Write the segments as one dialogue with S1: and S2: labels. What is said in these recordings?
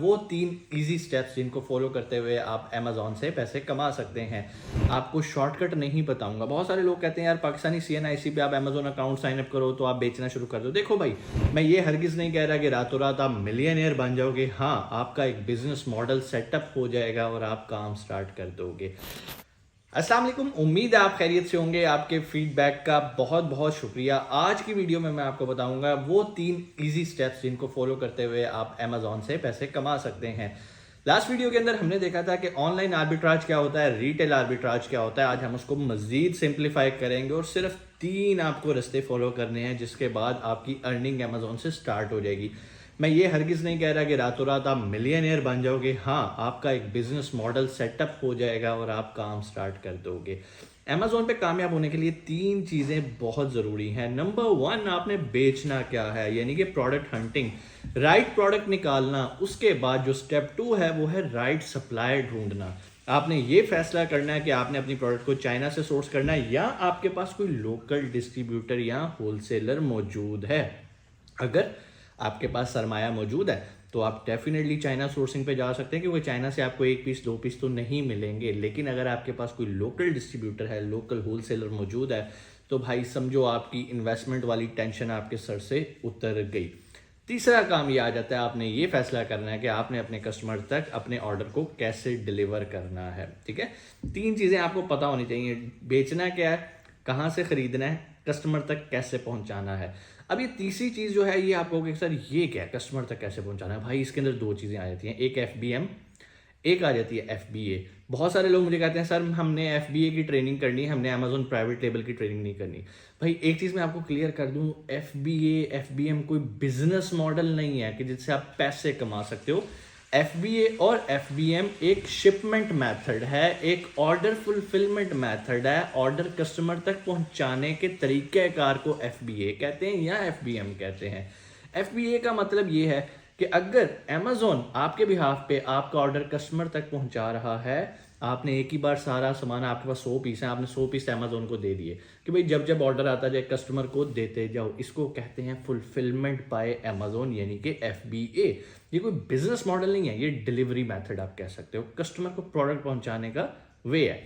S1: वो 3 easy steps जिनको follow करते हुए आप अमेज़न से पैसे कमा सकते हैं। आपको शॉर्टकट नहीं बताऊँगा। बहुत सारे लोग कहते हैं यार पाकिस्तानी सीएनआईसी पे आप अमेज़न अकाउंट साइन अप करो तो आप बेचना शुरू कर दो। देखो भाई, मैं ये हरगिज़ नहीं कह रहा कि रातों रात आप मिलियनेयर बन जाओगे। हाँ, आपका एक बिज़नेस मॉडल सेटअप हो जाएगा और आप काम स्टार्ट कर दोगे। अस्सलाम वालेकुम, उम्मीद है आप खैरियत से होंगे। आपके फीडबैक का बहुत बहुत शुक्रिया। आज की वीडियो में मैं आपको बताऊंगा वो 3 इजी स्टेप्स जिनको फॉलो करते हुए आप अमेज़न से पैसे कमा सकते हैं। लास्ट वीडियो के अंदर हमने देखा था कि ऑनलाइन आर्बिट्राज क्या होता है, रिटेल आर्बिट्राज क्या होता है। आज हम उसको मजीद सिंप्लीफाई करेंगे और सिर्फ 3 आपको रास्ते फॉलो करने हैं जिसके बाद आपकी अर्निंग अमेज़न से स्टार्ट हो जाएगी। मैं ये हरगिज़ नहीं कह रहा कि रातों रात आप मिलियनेयर बन जाओगे। हाँ, आपका एक बिजनेस मॉडल सेटअप हो जाएगा और आप काम स्टार्ट कर दोगे। अमेज़न पे कामयाब होने के लिए 3 चीज़ें बहुत ज़रूरी हैं। नंबर 1, आपने बेचना क्या है, यानी कि प्रोडक्ट हंटिंग, राइट प्रोडक्ट निकालना। उसके बाद जो स्टेप 2 है वो है राइट सप्लायर ढूंढना। आपने ये फैसला करना है कि आपने अपनी प्रोडक्ट को चाइना से सोर्स करना है या आपके पास कोई लोकल डिस्ट्रीब्यूटर या होलसेलर मौजूद है। अगर आपके पास सरमाया मौजूद है तो आप डेफिनेटली चाइना सोर्सिंग पे जा सकते हैं, क्योंकि चाइना से आपको 1 पीस 2 पीस तो नहीं मिलेंगे। लेकिन अगर आपके पास कोई लोकल डिस्ट्रीब्यूटर है, लोकल होलसेलर मौजूद है, तो भाई समझो आपकी इन्वेस्टमेंट वाली टेंशन आपके सर से उतर गई। तीसरा काम ये आ जाता है, आपने ये फैसला करना है कि आपने अपने कस्टमर तक अपने ऑर्डर को कैसे डिलीवर करना है। ठीक है, 3 चीज़ें आपको पता होनी चाहिए। बेचना क्या है, कहाँ से खरीदना है, कस्टमर तक कैसे पहुंचाना है। अब ये तीसरी चीज़ जो है, ये आप कहोगे सर ये क्या है, कस्टमर तक कैसे पहुंचाना है। भाई इसके अंदर 2 चीज़ें आ जाती हैं, एक FBM, एक आ जाती है FBA। बहुत सारे लोग मुझे कहते हैं सर हमने FBA की ट्रेनिंग करनी है, हमने अमेज़न प्राइवेट लेबल की ट्रेनिंग नहीं करनी। भाई एक चीज़ मैं आपको क्लियर कर दूं, FBA FBM कोई बिजनेस मॉडल नहीं है कि जिससे आप पैसे कमा सकते हो। FBA और FBM एक शिपमेंट मेथड है, एक ऑर्डर फुलफिलमेंट मेथड है। ऑर्डर कस्टमर तक पहुंचाने के तरीक़ेकार को FBA कहते हैं या FBM कहते हैं। FBA का मतलब ये है कि अगर अमेज़न आपके बिहाफ पे आपका ऑर्डर कस्टमर तक पहुंचा रहा है, आपने एक ही बार सारा सामान, आपके पास 100 पीस है, आपने 100 पीस अमेज़न को दे दिए कि भाई जब जब ऑर्डर आता जाए कस्टमर को देते जाओ। इसको कहते हैं फुलफिलमेंट बाय अमेज़न, यानी कि FBA। ये कोई बिजनेस मॉडल नहीं है, ये डिलीवरी मेथड आप कह सकते हो, कस्टमर को प्रोडक्ट पहुंचाने का वे है।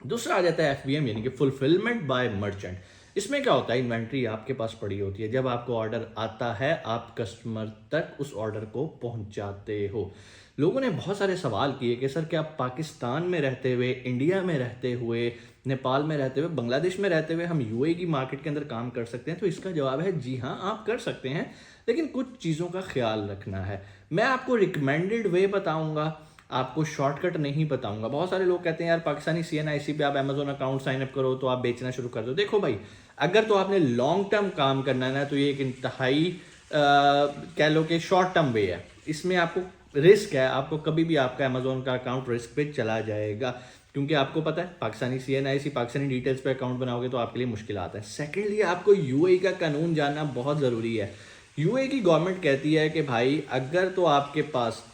S1: दूसरा आ जाता है FBM, यानी कि फुलफिलमेंट बाय मर्चेंट। इसमें क्या होता है, इन्वेंट्री आपके पास पड़ी होती है, जब आपको ऑर्डर आता है आप कस्टमर तक उस ऑर्डर को पहुंचाते हो। लोगों ने बहुत सारे सवाल किए कि सर क्या पाकिस्तान में रहते हुए, इंडिया में रहते हुए, नेपाल में रहते हुए, बांग्लादेश में रहते हुए हम UAE की मार्केट के अंदर काम कर सकते हैं। तो इसका जवाब है जी हाँ, आप कर सकते हैं, लेकिन कुछ चीज़ों का ख्याल रखना है। मैं आपको रिकमेंडेड वे बताऊंगा, आपको शॉर्टकट नहीं बताऊंगा। बहुत सारे लोग कहते हैं यार पाकिस्तानी CNIC पे आप अमेज़न अकाउंट साइन अप करो तो आप बेचना शुरू कर दो। देखो भाई, अगर तो आपने लॉन्ग टर्म काम करना है ना, तो ये एक इंतहाई कह लो कि शॉर्ट टर्म वे है। इसमें आपको रिस्क है, आपको कभी भी आपका अमेज़न का अकाउंट रिस्क पे चला जाएगा, क्योंकि आपको पता है पाकिस्तानी CNIC, पाकिस्तानी डिटेल्स पे अकाउंट बनाओगे तो आपके लिए मुश्किल आता है। सेकेंडली, आपको UAE का कानून जानना बहुत ज़रूरी है। UAE की गवर्नमेंट कहती है कि भाई अगर तो आपके पास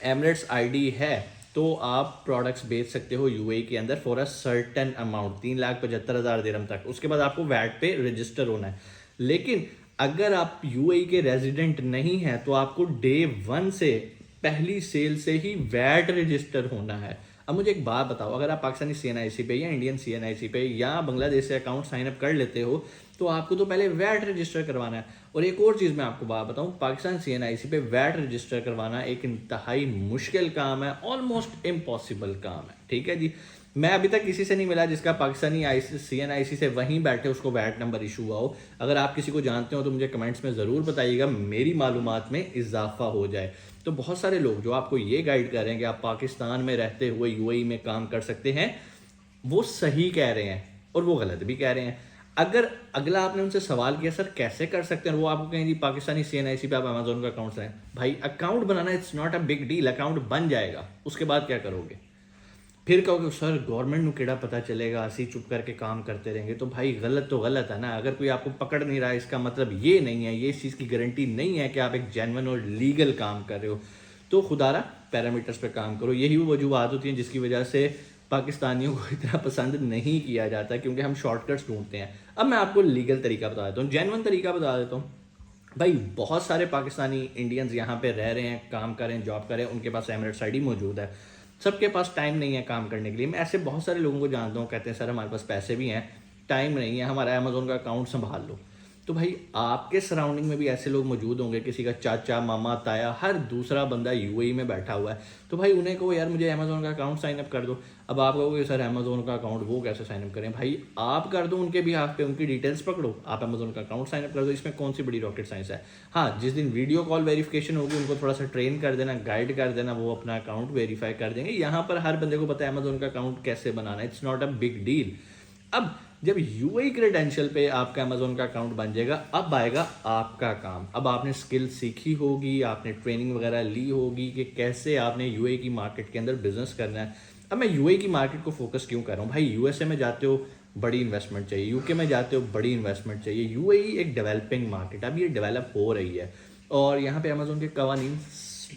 S1: एमरेट्स ID है तो आप प्रोडक्ट्स बेच सकते हो UAE के अंदर फॉर अ सर्टेन अमाउंट, 3,75,000 दिरहम तक। उसके बाद आपको वैट पे रजिस्टर होना है। लेकिन अगर आप UAE के रेजिडेंट नहीं हैं तो आपको डे 1 से, पहली सेल से ही वैट रजिस्टर होना है। अब मुझे एक बात बताओ, अगर आप पाकिस्तानी CNIC पे या इंडियन CNIC पे या बांग्लादेश से अकाउंट साइन अप कर लेते हो तो आपको तो पहले वैट रजिस्टर करवाना है। और एक और चीज़ मैं आपको बात बताऊं, पाकिस्तान CNIC पे वैट रजिस्टर करवाना एक इंतहाई मुश्किल काम है, ऑलमोस्ट इम्पॉसिबल काम है। ठीक है जी, मैं अभी तक किसी से नहीं मिला जिसका पाकिस्तानी CNIC से वहीं बैठे उसको वैट नंबर इशू हुआ हो। अगर आप किसी को जानते हो तो मुझे कमेंट्स में ज़रूर बताइएगा, मेरी मालूमात में इजाफा हो जाए। तो बहुत सारे लोग जो आपको ये गाइड कर रहे हैं कि आप पाकिस्तान में रहते हुए UAE में काम कर सकते हैं, वो सही कह रहे हैं और वो गलत भी कह रहे हैं। अगर अगला आपने उनसे सवाल किया सर कैसे कर सकते हैं, वो आपको कहें जी पाकिस्तानी CNIC पे आप अमेज़न का अकाउंट है। भाई account banana it's not a big deal, account बन जाएगा, उसके बाद क्या करोगे? फिर कहोगे सर गवर्नमेंट को केड़ा पता चलेगा, असी चुप करके काम करते रहेंगे। तो भाई गलत तो गलत है ना। अगर कोई आपको पकड़ नहीं रहा है इसका मतलब ये नहीं है, ये इस चीज़ की गारंटी नहीं है कि आप एक जेन्युइन और लीगल काम कर रहे हो। तो खुदारा पैरामीटर्स पे काम करो। यही वो वजूहत होती हैं जिसकी वजह से पाकिस्तानियों को इतना पसंद नहीं किया जाता, क्योंकि हम शॉर्टकट्स ढूंढते हैं। अब मैं आपको लीगल तरीका बता देता हूँ, जेन्युइन तरीका बता देता हूँ। भाई बहुत सारे पाकिस्तानी इंडियंस यहाँ पे रह रहे हैं, काम कर रहे हैं, जॉब कर रहे हैं, उनके पास एमिरेट्स आईडी मौजूद है। सबके पास टाइम नहीं है काम करने के लिए। मैं ऐसे बहुत सारे लोगों को जानता हूँ, कहते हैं सर हमारे पास पैसे भी हैं, टाइम नहीं है, हमारा अमेजोन का अकाउंट संभाल लो। तो भाई आपके सराउंडिंग में भी ऐसे लोग मौजूद होंगे, किसी का चाचा, मामा, ताया, हर दूसरा बंदा यूएई में बैठा हुआ है। तो भाई उन्हें कहो यार मुझे अमेजोन का अकाउंट साइन अप कर दो। अब आप कहोगे सर अमेजोन का अकाउंट वो कैसे साइन अप करें? भाई आप कर दो उनके भी हाथ पे, उनकी डिटेल्स पकड़ो, आप अमेजोन का अकाउंट साइन अप कर दो। इसमें कौन सी बड़ी रॉकेट साइंस है? हाँ, जिस दिन वीडियो कॉल वेरिफिकेशन होगी उनको थोड़ा सा ट्रेन कर देना, गाइड कर देना, वो अपना अकाउंट वेरीफाई कर देंगे। यहाँ पर हर बंदे को पता है अमेजोन का अकाउंट कैसे बनाना, it's not a big deal. अब जब यूएई क्रेडेंशियल पे आपका अमेजोन का अकाउंट बन जाएगा, अब आएगा आपका काम। अब आपने स्किल सीखी होगी, आपने ट्रेनिंग वगैरह ली होगी कि कैसे आपने यूएई की मार्केट के अंदर बिजनेस करना है। अब मैं यूएई की मार्केट को फोकस क्यों कर रहा हूँ? भाई यूएसए में जाते हो बड़ी इन्वेस्टमेंट चाहिए, यूके में जाते हो बड़ी इन्वेस्टमेंट चाहिए, यूएई एक डेवलपिंग मार्केट, अब ये डेवलप हो रही है। और यहाँ पे अमेजोन के कवानीन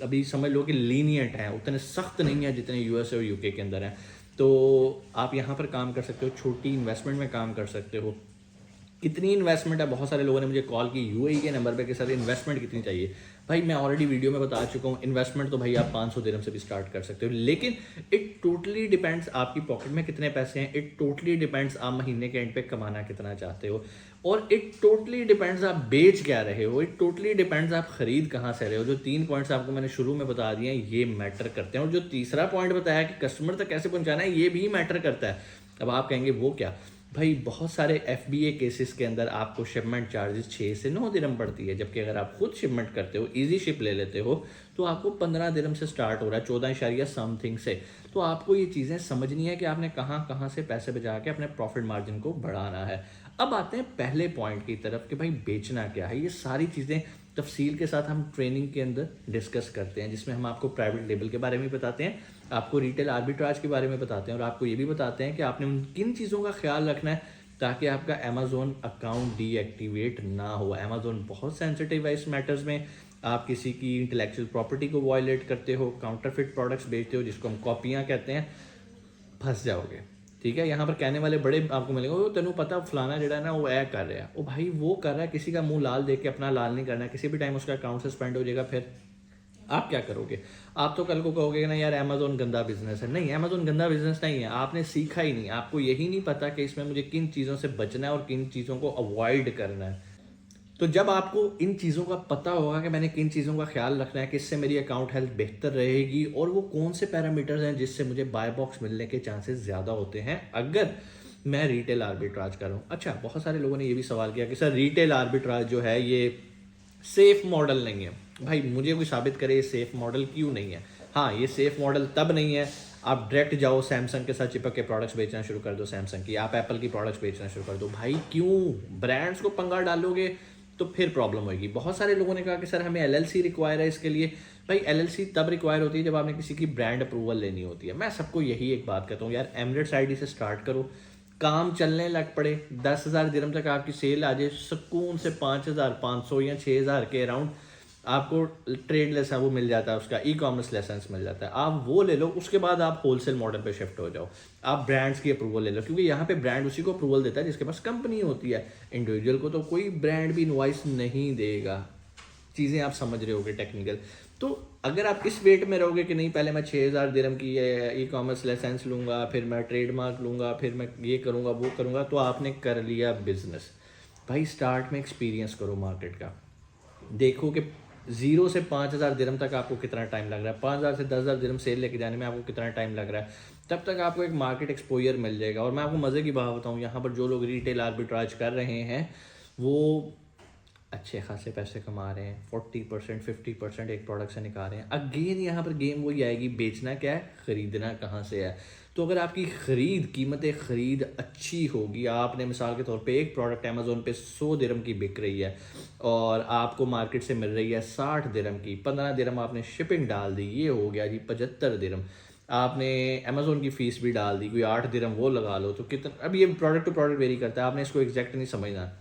S1: अभी समझ लो कि लीनियंट हैं, उतने सख्त नहीं है जितने यूएसए और यूके के अंदर हैं। तो आप यहाँ पर काम कर सकते हो, छोटी इन्वेस्टमेंट में काम कर सकते हो। कितनी इन्वेस्टमेंट है? बहुत सारे लोगों ने मुझे कॉल की यूएई के नंबर पे कि सर इन्वेस्टमेंट कितनी चाहिए। भाई मैं ऑलरेडी वीडियो में बता चुका हूँ, इन्वेस्टमेंट तो भाई आप 500 दिरहम से भी स्टार्ट कर सकते हो, लेकिन इट टोटली डिपेंड्स आपकी पॉकेट में कितने पैसे हैं, इट टोटली डिपेंड्स आप महीने के एंड पे कमाना कितना चाहते हो, और इट टोटली डिपेंड्स आप बेच क्या रहे हो, इट टोटली डिपेंड्स आप खरीद कहाँ से रहे हो। जो 3 पॉइंट्स आपको मैंने शुरू में बता दिए हैं ये मैटर करते हैं, और जो तीसरा पॉइंट बताया कि कस्टमर तक कैसे पहुंचाना है ये भी मैटर करता है। अब आप कहेंगे वो क्या? भाई बहुत सारे FBA केसेस के अंदर आपको शिपमेंट चार्जेस 6 से 9 दिरहम पड़ती है, जबकि अगर आप खुद शिपमेंट करते हो, इजी शिप ले लेते हो, तो आपको 15 दिरहम से स्टार्ट हो रहा है, 14 समथिंग से। तो आपको ये चीज़ें समझनी है कि आपने कहाँ कहाँ से पैसे बचा के अपने प्रॉफिट मार्जिन को बढ़ाना है। अब आते हैं पहले पॉइंट की तरफ कि भाई बेचना क्या है। ये सारी चीज़ें तफसील के साथ हम ट्रेनिंग के अंदर डिस्कस करते हैं, जिसमें हम आपको प्राइवेट लेबल के बारे में बताते हैं, आपको रिटेल आर्बिट्राज के बारे में बताते हैं, और आपको ये भी बताते हैं कि आपने उन किन चीज़ों का ख्याल रखना है ताकि आपका अमेजोन अकाउंट डीएक्टिवेट ना हो। अमेजोन बहुत सेंसिटिव है इस मैटर्स में। आप किसी की इंटेलेक्चुअल प्रॉपर्टी को वायलेट करते हो, काउंटरफिट प्रोडक्ट्स बेचते हो जिसको हम कॉपियाँ कहते हैं, फंस जाओगे। ठीक है, यहाँ पर कहने वाले बड़े आपको मिलेंगे, वो तेनू पता फलाना जड़ा ना वो ऐ कर रहा है। ओ भाई वो कर रहा है, किसी का मुंह लाल देख के अपना लाल नहीं करना है, किसी भी टाइम उसका अकाउंट सस्पेंड हो जाएगा, फिर आप क्या करोगे? आप तो कल को कहोगे ना यार अमेजोन गंदा बिजनेस है। नहीं, अमेजोन गंदा बिजनेस नहीं है, आपने सीखा ही नहीं, आपको यही नहीं पता कि इसमें मुझे किन चीज़ों से बचना है और किन चीज़ों को अवॉइड करना है। तो जब आपको इन चीज़ों का पता होगा कि मैंने किन चीज़ों का ख्याल रखना है कि इससे मेरी अकाउंट हेल्थ बेहतर रहेगी, और वो कौन से पैरामीटर्स हैं जिससे मुझे बाय बॉक्स मिलने के चांसेस ज़्यादा होते हैं अगर मैं रिटेल आर्बिट्राज कर रहा हूँ। अच्छा, बहुत सारे लोगों ने ये भी सवाल किया कि सर रिटेल आर्बिट्राज जो है ये सेफ मॉडल नहीं है। भाई मुझे कोई साबित करे ये सेफ मॉडल क्यों नहीं है। हाँ, ये सेफ मॉडल तब नहीं है, आप डायरेक्ट जाओ सैमसंग के साथ चिपक के प्रोडक्ट्स बेचना शुरू कर दो, सैमसंग की, आप एप्पल की प्रोडक्ट्स बेचना शुरू कर दो। भाई क्यों? ब्रांड्स को पंगा डालोगे तो फिर प्रॉब्लम होगी। बहुत सारे लोगों ने कहा कि सर हमें LLC रिक्वायर है इसके लिए। भाई LLC तब रिक्वायर होती है जब आपने किसी की ब्रांड अप्रूवल लेनी होती है। मैं सबको यही एक बात कहता हूँ यार, एमिरेट्स आईडी से स्टार्ट करो, काम चलने लग पड़े, 10,000 दिरहम तक आपकी सेल आ जाए, सुकून से 5,500 या 6,000 के अराउंड आपको ट्रेड लाइसेंस वो मिल जाता है, उसका ई-कॉमर्स लाइसेंस मिल जाता है, आप वो ले लो। उसके बाद आप होलसेल मॉडल पे शिफ्ट हो जाओ, आप ब्रांड्स की अप्रूवल ले लो, क्योंकि यहाँ पे ब्रांड उसी को अप्रूवल देता है जिसके पास कंपनी होती है। इंडिविजुअल को तो कोई ब्रांड भी इनवॉइस नहीं देगा। चीज़ें आप समझ रहे होगे टेक्निकल। तो अगर आप इस वेट में रहोगे कि नहीं पहले मैं 6,000 दिरहम की ई-कॉमर्स लाइसेंस लूँगा, फिर मैं ट्रेडमार्क लूँगा, फिर मैं ये करूँगा वो करूँगा, तो आपने कर लिया बिजनेस। भाई स्टार्ट में एक्सपीरियंस करो मार्केट का, देखो कि 0 से 5,000 दिरहम तक आपको कितना टाइम लग रहा है, 5,000 से 10,000 दिरहम सेल लेके जाने में आपको कितना टाइम लग रहा है। तब तक आपको एक मार्केट एक्सपोजर मिल जाएगा। और मैं आपको मज़े की बात बताऊँ, यहाँ पर जो लोग रिटेल आर्बिट्राज कर रहे हैं वो अच्छे खासे पैसे कमा रहे हैं, 40% 50% एक प्रोडक्ट से निकाल रहे हैं। अगेन यहाँ पर गेम वही आएगी, बेचना क्या है, ख़रीदना कहाँ से है। तो अगर आपकी कीमत ख़रीद अच्छी होगी, आपने मिसाल के तौर पे एक प्रोडक्ट अमेज़ोन पे 100 दिरहम की बिक रही है और आपको मार्केट से मिल रही है 60 दिरहम की, 15 दिरहम आपने शिपिंग डाल दी, ये हो गया जी 75 दिरहम। आपने अमेज़ोन की फ़ीस भी डाल दी, कोई 8 दिरहम वो लगा लो, तो कितना, अब ये प्रोडक्ट टू प्रोडक्ट वेरी करता है, आपने इसको एग्जैक्ट नहीं समझना।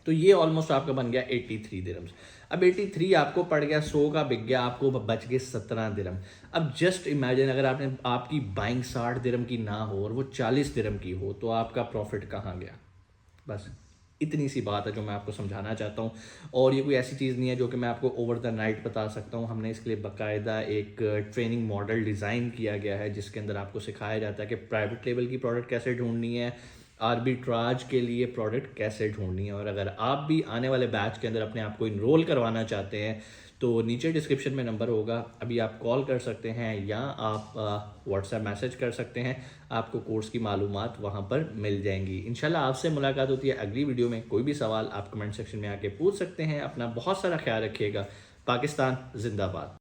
S1: तो ये ऑलमोस्ट आपका बन गया 83 दिरहम्स। अब 83 आपको पड़ गया, 100 का बिक गया, आपको बच गए 17 दिरहम। अब जस्ट इमेजिन अगर आपकी बाइंग 60 दिरहम की ना हो और वो 40 दिरहम की हो, तो आपका प्रॉफिट कहाँ गया? बस इतनी सी बात है जो मैं आपको समझाना चाहता हूँ। और ये कोई ऐसी चीज़ नहीं है जो कि मैं आपको ओवर द नाइट बता सकता हूँ। हमने इसके लिए बाकायदा एक ट्रेनिंग मॉडल डिज़ाइन किया गया है, जिसके अंदर आपको सिखाया जाता है कि प्राइवेट लेवल की प्रोडक्ट कैसे ढूंढनी है, आर्बिट्राज के लिए प्रोडक्ट कैसे ढूंढनी है। और अगर आप भी आने वाले बैच के अंदर अपने आप को इनरोल करवाना चाहते हैं तो नीचे डिस्क्रिप्शन में नंबर होगा, अभी आप कॉल कर सकते हैं या आप व्हाट्सएप मैसेज कर सकते हैं। आपको कोर्स की मालूमात वहाँ पर मिल जाएंगी। इंशाल्लाह आपसे मुलाकात होती है अगली वीडियो में। कोई भी सवाल आप कमेंट सेक्शन में आके पूछ सकते हैं। अपना बहुत सारा ख्याल रखिएगा। पाकिस्तान जिंदाबाद।